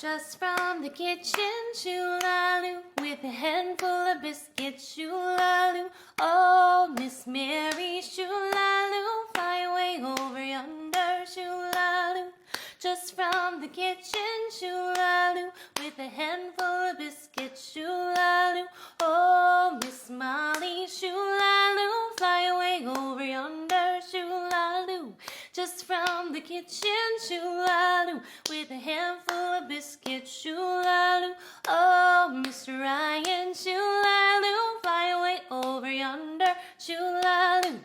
Just from the kitchen, shoo-la-loo, with a handful of biscuits, shoo-la-loo. Oh, Miss Mary, shoo-la-loo, fly away over yonder, shoo-la-loo. Just from the kitchen, shoo-la-loo, with a handful of biscuits, shoo-la-loo. Oh, Miss Molly, shoo-la-loo, fly away over yonder, shoo-la-loo. Just from the kitchen, shoo-la-loo, with a handful of biscuits, shoo-la-loo. Oh, Mr. Ryan, shoo-la-loo, fly away over yonder, shoo-la-loo.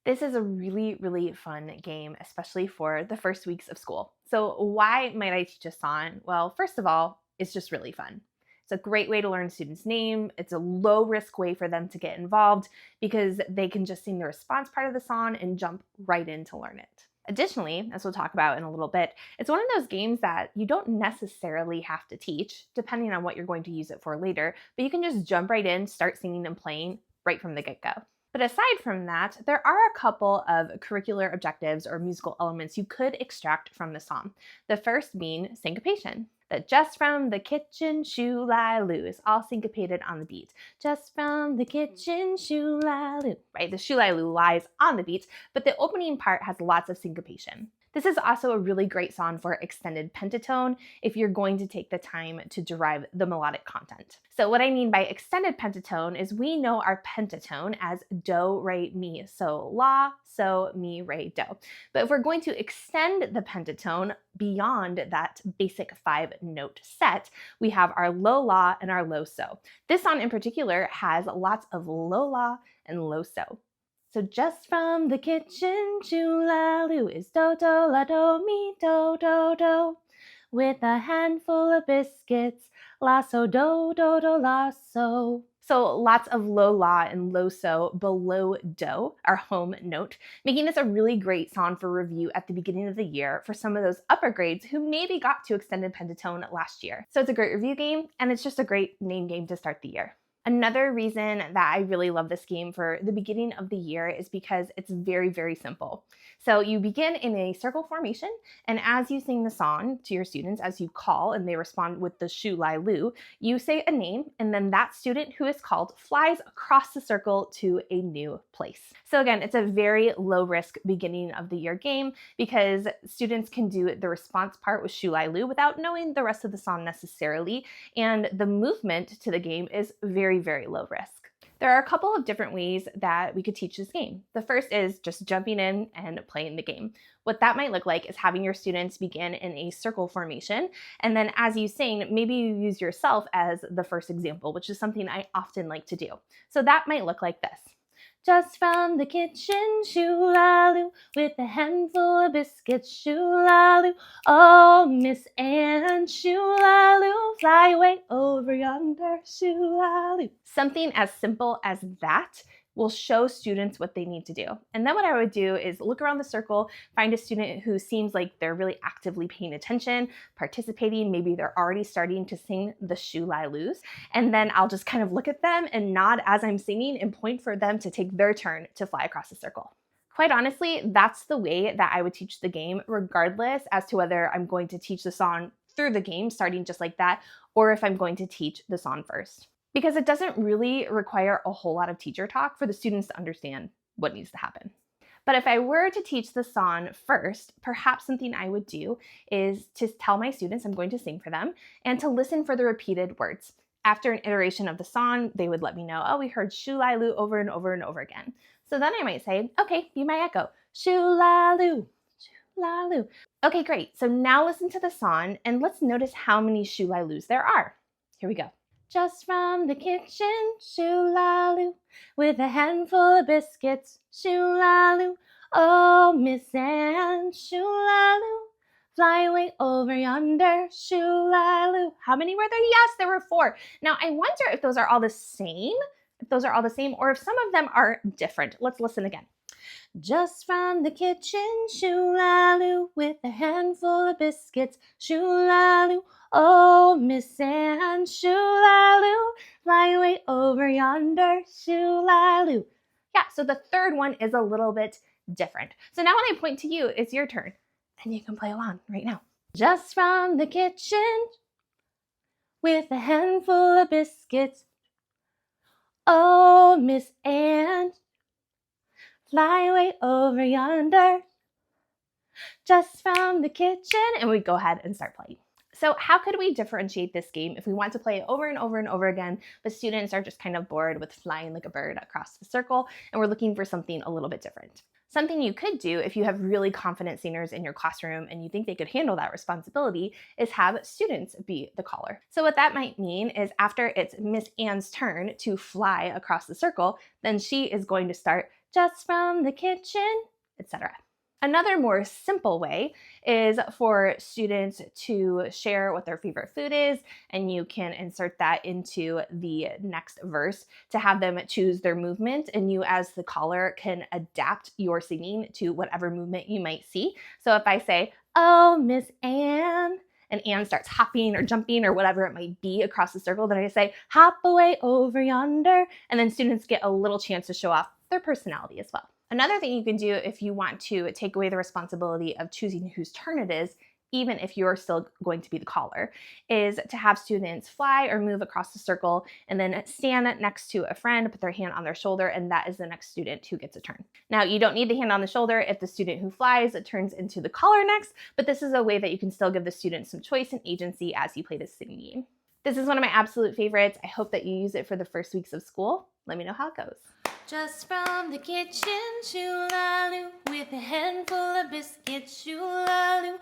This is a really, really fun game, especially for the first weeks of school. So why might I teach a song? Well, first of all, it's just really fun. It's a great way to learn a student's name. It's a low risk way for them to get involved because they can just sing the response part of the song and jump right in to learn it. Additionally, as we'll talk about in a little bit, it's one of those games that you don't necessarily have to teach, depending on what you're going to use it for later, but you can just jump right in, start singing and playing right from the get-go. But aside from that, there are a couple of curricular objectives or musical elements you could extract from the song. The first being syncopation. That just from the kitchen, shoo-la-loo is all syncopated on the beat. Just from the kitchen, shoo-la-loo. Right, the shoo-la-loo lies on the beat, but the opening part has lots of syncopation. This is also a really great song for extended pentatone if you're going to take the time to derive the melodic content. So what I mean by extended pentatone is we know our pentatone as do, re, mi, so, la, so, mi, re, do. But if we're going to extend the pentatone beyond that basic 5-note set, we have our low la and our low so. This song in particular has lots of low la and low so. So just from the kitchen, shoo-la-loo is do, do, la, do, mi, do, do, do. With a handful of biscuits, la, so, do, do, do, la, so. So lots of low la and low so below do, our home note, making this a really great song for review at the beginning of the year for some of those upper grades who maybe got to extended pentatone last year. So it's a great review game, and it's just a great name game to start the year. Another reason that I really love this game for the beginning of the year is because it's very, very simple. So you begin in a circle formation, and as you sing the song to your students, as you call and they respond with the shoo-la-loo, you say a name, and then that student who is called flies across the circle to a new place. So again, it's a very low risk beginning of the year game because students can do the response part with shoo-la-loo without knowing the rest of the song necessarily, and the movement to the game is very, very low risk. There are a couple of different ways that we could teach this game. The first is just jumping in and playing the game. What that might look like is having your students begin in a circle formation, and then as you sing, maybe you use yourself as the first example, which is something I often like to do. So that might look like this. Just from the kitchen, shoo-la-loo, with a handful of biscuits, shoo-la-loo. Oh, Miss Anne, shoo-la-loo, fly away over yonder, shoo-la-loo. Something as simple as that will show students what they need to do. And then what I would do is look around the circle, find a student who seems like they're really actively paying attention, participating, maybe they're already starting to sing the shoo-la-loos, and then I'll just kind of look at them and nod as I'm singing and point for them to take their turn to fly across the circle. Quite honestly, that's the way that I would teach the game, regardless as to whether I'm going to teach the song through the game, starting just like that, or if I'm going to teach the song first. Because it doesn't really require a whole lot of teacher talk for the students to understand what needs to happen. But if I were to teach the song first, perhaps something I would do is to tell my students I'm going to sing for them and to listen for the repeated words. After an iteration of the song, they would let me know, oh, we heard shoo-la-loo over and over and over again. So then I might say, okay, be my echo, shoo-la-loo, shoo-la-loo. Okay, great. So now listen to the song and let's notice how many shoo-la-loos there are. Here we go. Just from the kitchen, shoo-la-loo, with a handful of biscuits, shoo-la-loo. Oh, Miss Anne, shoo-la-loo, fly away over yonder, shoo-la-loo. How many were there? Yes, there were 4. Now, I wonder if those are all the same, or if some of them are different. Let's listen again. Just from the kitchen, shoo-la-loo, with a handful of biscuits, shoo-la-loo. Oh, Miss Anne, shoo-la-loo, fly away over yonder, shoo-la-loo. Yeah, so the third one is a little bit different. So now when I point to you, it's your turn, and you can play along right now. Just from the kitchen, with a handful of biscuits. Oh, Miss Anne, fly away over yonder, just from the kitchen. And we go ahead and start playing. So how could we differentiate this game if we want to play it over and over and over again, but students are just kind of bored with flying like a bird across the circle, and we're looking for something a little bit different? Something you could do if you have really confident singers in your classroom and you think they could handle that responsibility is have students be the caller. So what that might mean is after it's Miss Anne's turn to fly across the circle, then she is going to start just from the kitchen, etc. Another more simple way is for students to share what their favorite food is, and you can insert that into the next verse to have them choose their movement, and you as the caller can adapt your singing to whatever movement you might see. So if I say, "Oh, Miss Anne," and Anne starts hopping or jumping or whatever it might be across the circle, then I say, "Hop away over yonder," and then students get a little chance to show off their personality as well. Another thing you can do if you want to take away the responsibility of choosing whose turn it is, even if you're still going to be the caller, is to have students fly or move across the circle and then stand next to a friend, put their hand on their shoulder, and that is the next student who gets a turn. Now, you don't need the hand on the shoulder if the student who flies turns into the caller next, but this is a way that you can still give the students some choice and agency as you play this singing game. This is one of my absolute favorites. I hope that you use it for the first weeks of school. Let me know how it goes. Just from the kitchen, shoo-la-loo, with a handful of biscuits, shoo-la-loo.